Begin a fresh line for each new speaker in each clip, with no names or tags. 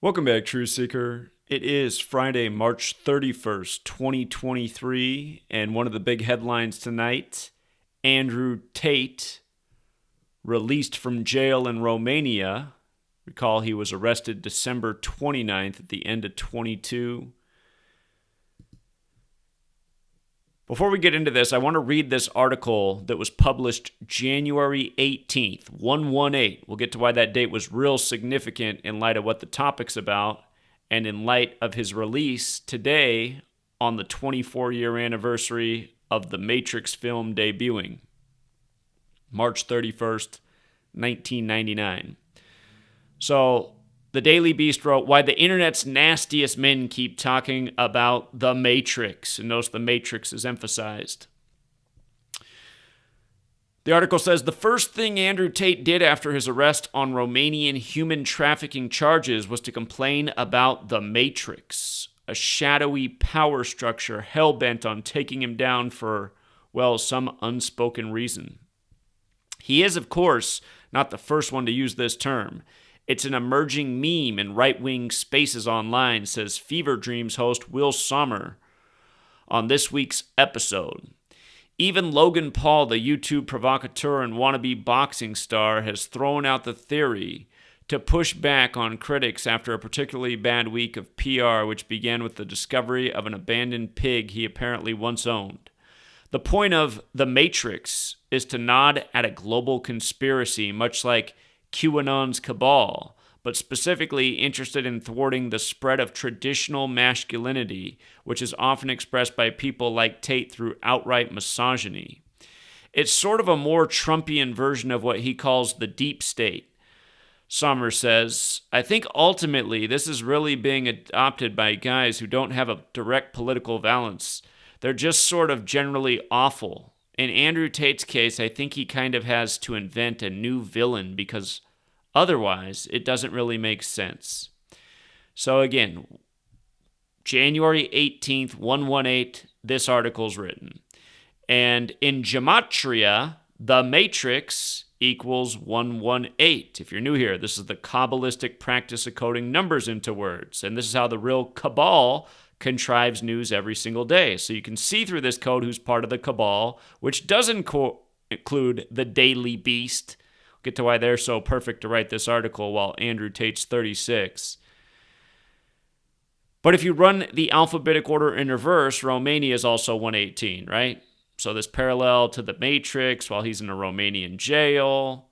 Welcome back, Truth Seeker. It is Friday, March 31st, 2023, and one of the big headlines tonight, Andrew Tate released from jail in Romania. Recall he was arrested December 29th at the end of 22. Before we get into this, I want to read this article that was published January 18th, 118. We'll get to why that date was real significant in light of what the topic's about and in light of his release today on the 24-year anniversary of the Matrix film debuting, March 31st, 1999. So, the Daily Beast wrote, "Why the internet's nastiest men keep talking about the Matrix." And notice the Matrix is emphasized. The article says, the first thing Andrew Tate did after his arrest on Romanian human trafficking charges was to complain about the Matrix, a shadowy power structure hell-bent on taking him down for, well, some unspoken reason. He is, of course, not the first one to use this term. It's an emerging meme in right-wing spaces online, says Fever Dreams host Will Sommer on this week's episode. Even Logan Paul, the YouTube provocateur and wannabe boxing star, has thrown out the theory to push back on critics after a particularly bad week of PR, which began with the discovery of an abandoned pig he apparently once owned. The point of The Matrix is to nod at a global conspiracy, much like QAnon's cabal, but specifically interested in thwarting the spread of traditional masculinity, which is often expressed by people like Tate through outright misogyny. It's sort of a more Trumpian version of what he calls the deep state. Sommer says, "I think ultimately this is really being adopted by guys who don't have a direct political valence. They're just sort of generally awful. In Andrew Tate's case, I think he kind of has to invent a new villain because otherwise it doesn't really make sense." So again, January 18th, 118, this article's written. And in Gematria, the Matrix equals 118. If you're new here, this is the Kabbalistic practice of coding numbers into words. And this is how the real Cabal contrives news every single day. So you can see through this code who's part of the Cabal, which doesn't include the Daily Beast. We'll get to why they're so perfect to write this article while Andrew Tate's 36. But if you run the alphabetic order in reverse, Romania is also 118, right? So this parallel to the Matrix while he's in a Romanian jail,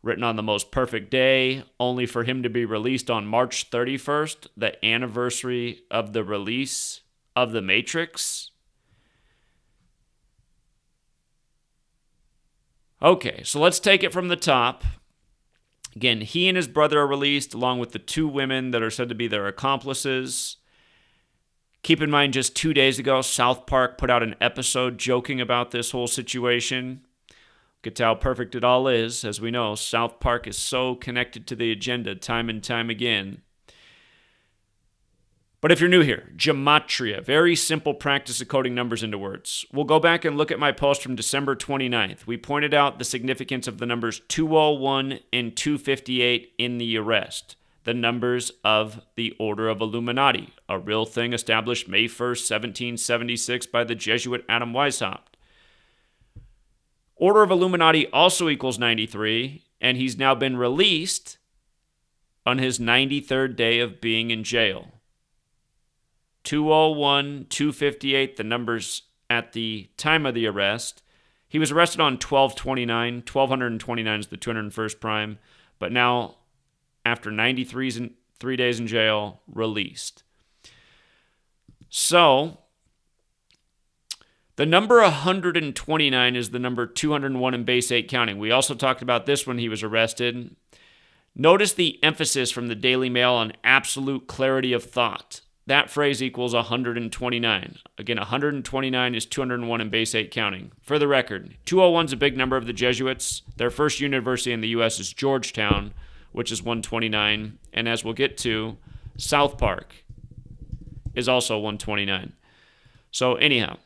written on the most perfect day, only for him to be released on March 31st, the anniversary of the release of The Matrix. Okay, so let's take it from the top. Again, he and his brother are released, along with the two women that are said to be their accomplices. Keep in mind, just 2 days ago, South Park put out an episode joking about this whole situation. Get to how perfect it all is. As we know, South Park is so connected to the agenda time and time again. But if you're new here, Gematria, very simple practice of coding numbers into words. We'll go back and look at my post from December 29th. We pointed out the significance of the numbers 201 and 258 in the arrest, the numbers of the Order of Illuminati, a real thing established May 1st, 1776 by the Jesuit Adam Weishaupt. Order of Illuminati also equals 93, and he's now been released on his 93rd day of being in jail. 201, 258, the numbers at the time of the arrest. He was arrested on 1229. 1229 is the 201st prime, but now, after 93 days in jail, released. So, the number 129 is the number 201 in base 8 counting. We also talked about this when he was arrested. Notice the emphasis from the Daily Mail on absolute clarity of thought. That phrase equals 129. Again, 129 is 201 in base 8 counting. For the record, 201 is a big number of the Jesuits. Their first university in the U.S. is Georgetown, which is 129. And as we'll get to, South Park is also 129. So anyhow,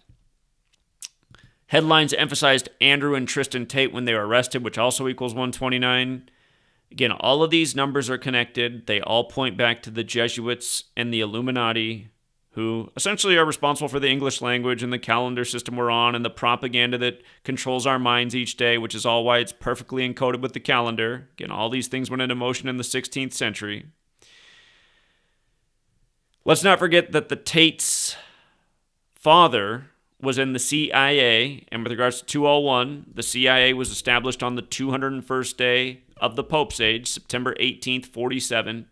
headlines emphasized Andrew and Tristan Tate when they were arrested, which also equals 129. Again, all of these numbers are connected. They all point back to the Jesuits and the Illuminati, who essentially are responsible for the English language and the calendar system we're on and the propaganda that controls our minds each day, which is all why it's perfectly encoded with the calendar. Again, all these things went into motion in the 16th century. Let's not forget that the Tate's father was in the CIA, and with regards to 201, the CIA was established on the 201st day of the Pope's age, September 18th, 47.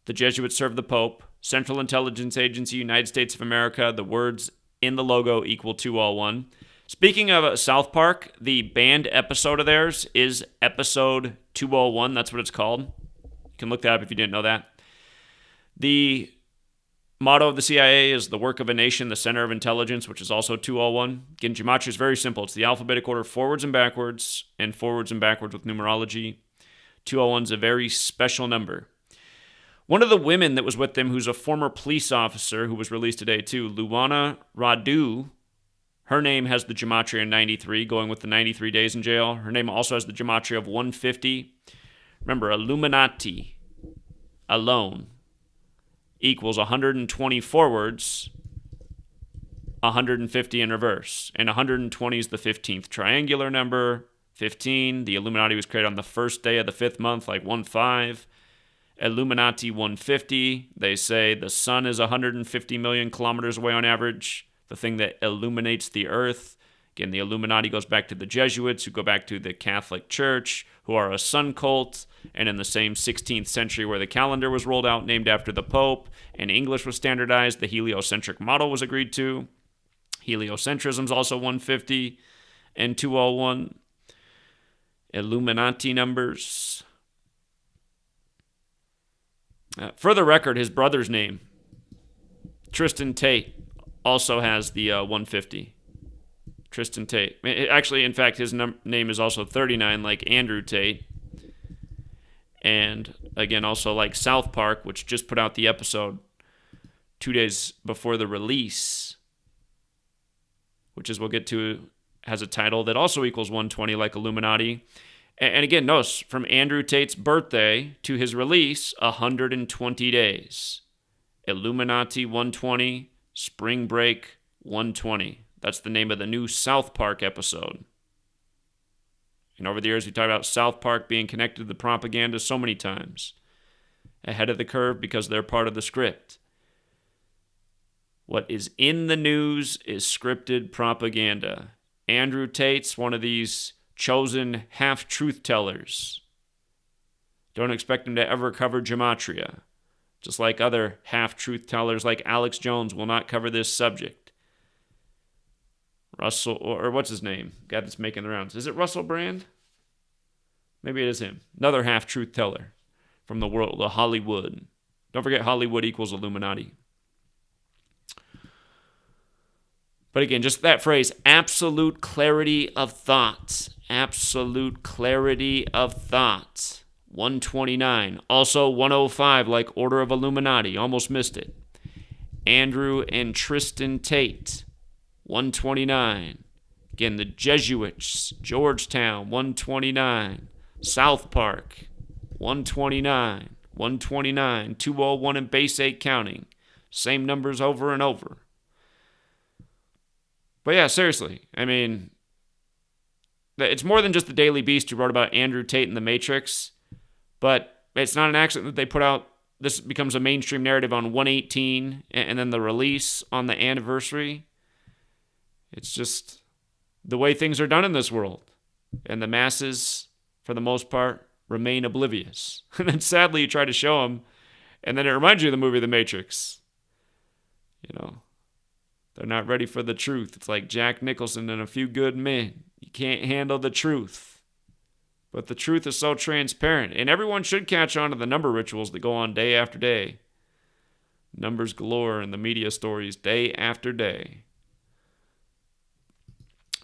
The Jesuits served the Pope. Central Intelligence Agency, United States of America, the words in the logo equal 201. Speaking of South Park, the banned episode of theirs is episode 201. That's what it's called. You can look that up if you didn't know that. The motto of the CIA is the work of a nation, the center of intelligence, which is also 201. Again, Gematria is very simple. It's the alphabetic order forwards and backwards with numerology. 201 is a very special number. One of the women that was with them, who's a former police officer who was released today too, Luana Radu, her name has the Gematria 93, going with the 93 days in jail. Her name also has the Gematria of 150. Remember, Illuminati alone equals 120 forwards, 150 in reverse. And 120 is the 15th triangular number. 15, the Illuminati was created on the first day of the 5th month, like 1-5. Illuminati 150, they say the sun is 150 million kilometers away on average, the thing that illuminates the earth. Again, the Illuminati goes back to the Jesuits, who go back to the Catholic Church, who are a sun cult, and in the same 16th century where the calendar was rolled out named after the Pope, and English was standardized, the heliocentric model was agreed to. Heliocentrism is also 150 and 201. Illuminati numbers. For the record, his brother's name, Tristan Tate, also has the 150. Tristan Tate. Actually, in fact, his name is also 39, like Andrew Tate. And again, also like South Park, which just put out the episode 2 days before the release, which, as we'll get to, has a title that also equals 120, like Illuminati. And again, notice, from Andrew Tate's birthday to his release, 120 days. Illuminati 120, Spring Break 120. That's the name of the new South Park episode. And over the years, we talked about South Park being connected to the propaganda so many times. Ahead of the curve because they're part of the script. What is in the news is scripted propaganda. Andrew Tate's one of these chosen half-truth tellers. Don't expect him to ever cover Gematria. Just like other half-truth tellers like Alex Jones will not cover this subject. Russell, or what's his name? Guy that's making the rounds. Is it Russell Brand? Maybe it is him. Another half-truth teller from the world of Hollywood. Don't forget, Hollywood equals Illuminati. But again, just that phrase, absolute clarity of thought. Absolute clarity of thought. 129. Also 105, like Order of Illuminati. Almost missed it. Andrew and Tristan Tate. 129. Again, the Jesuits. Georgetown. 129. South Park. 129. 129. 201 and base 8 counting. Same numbers over and over. But yeah, seriously, I mean, it's more than just the Daily Beast who wrote about Andrew Tate and the Matrix, but it's not an accident that they put out, this becomes a mainstream narrative on 118, and then the release on the anniversary. It's just the way things are done in this world, and the masses, for the most part, remain oblivious. And then sadly, you try to show them, and then it reminds you of the movie The Matrix. You know. They're not ready for the truth. It's like Jack Nicholson and A Few Good Men. You can't handle the truth. But the truth is so transparent. And everyone should catch on to the number rituals that go on day after day. Numbers galore in the media stories day after day.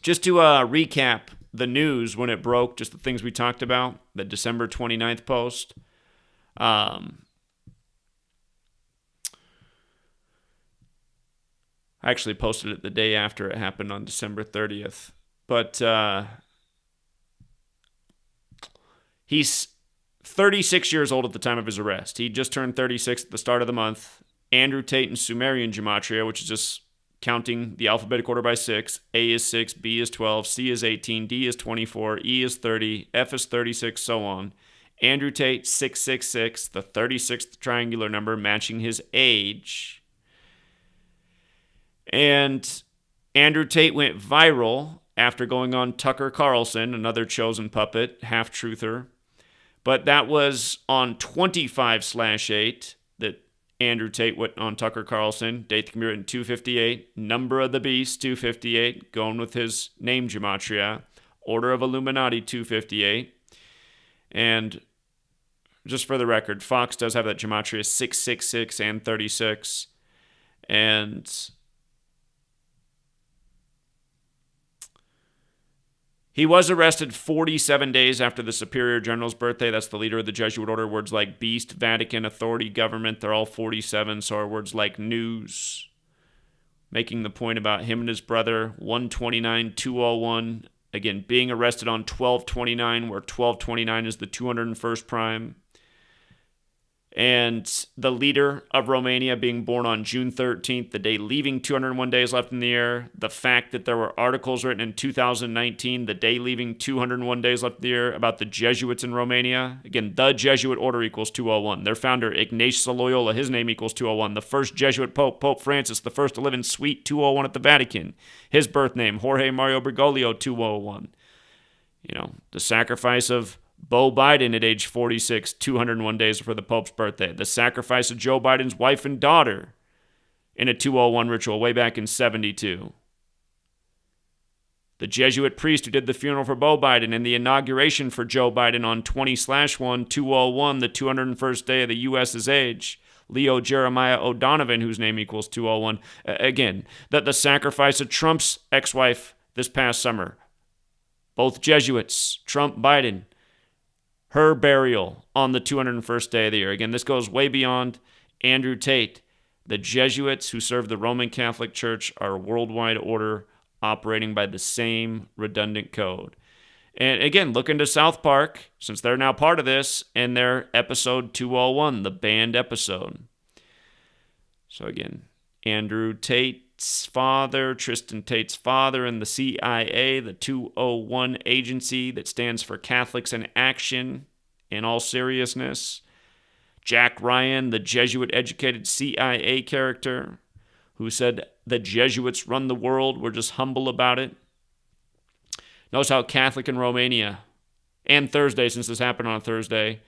Just to recap the news when it broke, just the things we talked about, the December 29th post. I actually posted it the day after it happened on December 30th. But He's 36 years old at the time of his arrest. He just turned 36 at the start of the month. Andrew Tate in Sumerian Gematria, which is just counting the alphabetic order by 6. A is 6, B is 12, C is 18, D is 24, E is 30, F is 36, so on. Andrew Tate, 666, the 36th triangular number, matching his age. And Andrew Tate went viral after going on Tucker Carlson, another chosen puppet, half-truther. But that was on 25/8 that Andrew Tate went on Tucker Carlson. Date can be written 258. Number of the beast, 258. Going with his name, Gematria. Order of Illuminati, 258. And just for the record, Fox does have that Gematria 666 and 36. And he was arrested 47 days after the Superior General's birthday. That's the leader of the Jesuit order. Words like beast, Vatican, authority, government, they're all 47. So are words like news, making the point about him and his brother, 129-201. Again, being arrested on 12/29, where 12/29 is the 201st prime. And the leader of Romania being born on June 13th, the day leaving 201 days left in the year. The fact that there were articles written in 2019, the day leaving 201 days left in the year, about the Jesuits in Romania. Again, the Jesuit order equals 201. Their founder, Ignatius of Loyola, his name equals 201. The first Jesuit Pope, Pope Francis, the first to live in Suite 201 at the Vatican. His birth name, Jorge Mario Bergoglio, 201. The sacrifice of Beau Biden at age 46, 201 days before the Pope's birthday. The sacrifice of Joe Biden's wife and daughter in a 201 ritual way back in 72. The Jesuit priest who did the funeral for Beau Biden and the inauguration for Joe Biden on 20/1, 201, the 201st day of the U.S.'s age. Leo Jeremiah O'Donovan, whose name equals 201. Again, the sacrifice of Trump's ex-wife this past summer. Both Jesuits, Trump, Biden. Her burial on the 201st day of the year. Again, this goes way beyond Andrew Tate. The Jesuits who serve the Roman Catholic Church are a worldwide order operating by the same redundant code. And again, look into South Park, since they're now part of this, and their episode 201, the banned episode. So again, Andrew Tate's father, Tristan Tate's father, and the CIA, the 201 agency that stands for Catholics in Action, in all seriousness. Jack Ryan, the Jesuit-educated CIA character, who said the Jesuits run the world, we're just humble about it. Notice how Catholic in Romania, and Thursday, since this happened on Thursday,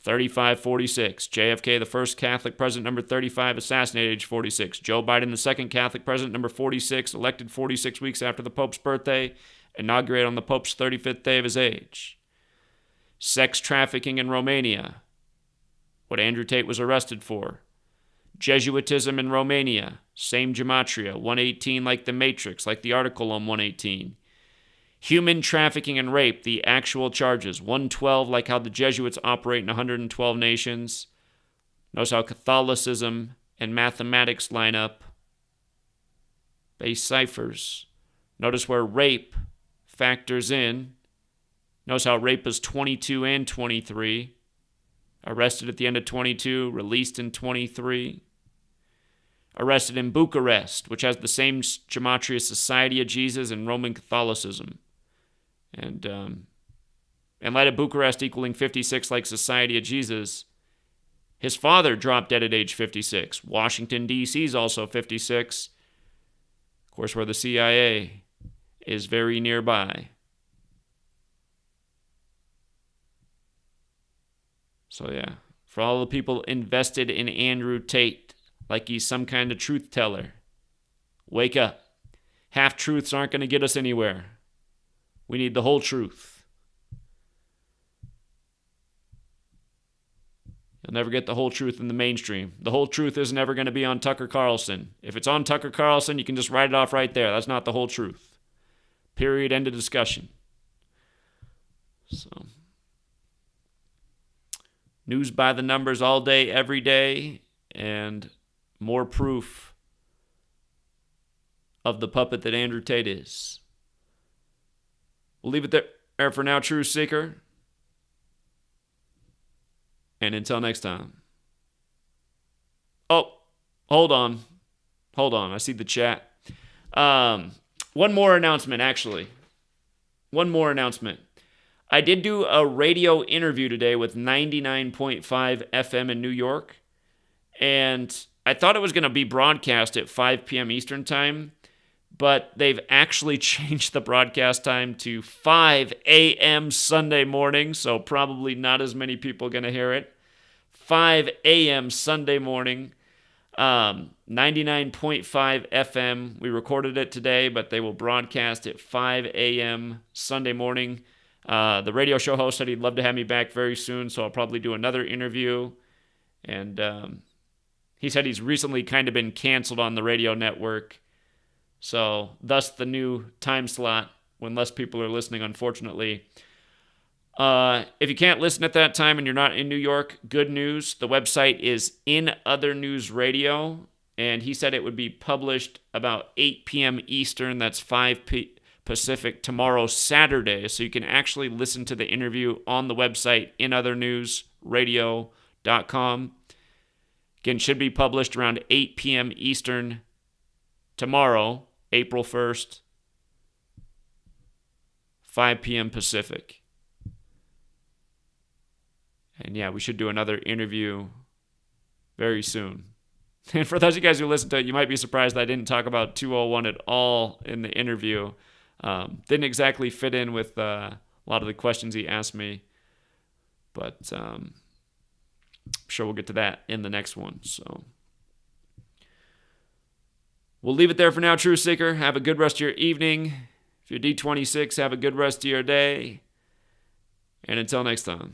35-46. JFK, the first Catholic president, number 35, assassinated age 46. Joe Biden, the second Catholic president, number 46, elected 46 weeks after the Pope's birthday, inaugurated on the Pope's 35th day of his age. Sex trafficking in Romania, what Andrew Tate was arrested for. Jesuitism in Romania, same Gematria, 118 like the Matrix, like the article on 118. Human trafficking and rape, the actual charges, 112, like how the Jesuits operate in 112 nations. Notice how Catholicism and mathematics line up. Base ciphers. Notice where rape factors in. Notice how rape is 22 and 23. Arrested at the end of 22, released in 23. Arrested in Bucharest, which has the same Gematria Society of Jesus and Roman Catholicism. And in light of Bucharest equaling 56 like Society of Jesus, his father dropped dead at age 56. Washington, D.C. is also 56. Of course, where the CIA is very nearby. So yeah, for all the people invested in Andrew Tate, like he's some kind of truth teller, wake up. Half-truths aren't going to get us anywhere. We need the whole truth. You'll never get the whole truth in the mainstream. The whole truth is never going to be on Tucker Carlson. If it's on Tucker Carlson, you can just write it off right there. That's not the whole truth. Period. End of discussion. So, news by the numbers all day, every day, and more proof of the puppet that Andrew Tate is. We'll leave it there for now, Truth Seeker. And until next time. Oh, hold on. I see the chat. One more announcement, actually. I did do a radio interview today with 99.5 FM in New York. And I thought it was going to be broadcast at 5 p.m. Eastern Time. But they've actually changed the broadcast time to 5 a.m. Sunday morning. So probably not as many people going to hear it. 5 a.m. Sunday morning. 99.5 FM. We recorded it today, but they will broadcast at 5 a.m. Sunday morning. The radio show host said he'd love to have me back very soon, so I'll probably do another interview. And he said he's recently kind of been canceled on the radio network. So thus the new time slot when less people are listening, unfortunately. If you can't listen at that time and you're not in New York, good news. The website is In Other News Radio, and he said it would be published about 8 p.m. Eastern. That's 5 Pacific tomorrow, Saturday. So you can actually listen to the interview on the website, inothernewsradio.com. Again, should be published around 8 p.m. Eastern tomorrow, April 1st, 5 p.m. Pacific. And yeah, we should do another interview very soon. And for those of you guys who listen to it, you might be surprised that I didn't talk about 201 at all in the interview. Didn't exactly fit in with a lot of the questions he asked me. But I'm sure we'll get to that in the next one. So we'll leave it there for now, Truth Seeker. Have a good rest of your evening. If you're D26, have a good rest of your day. And until next time.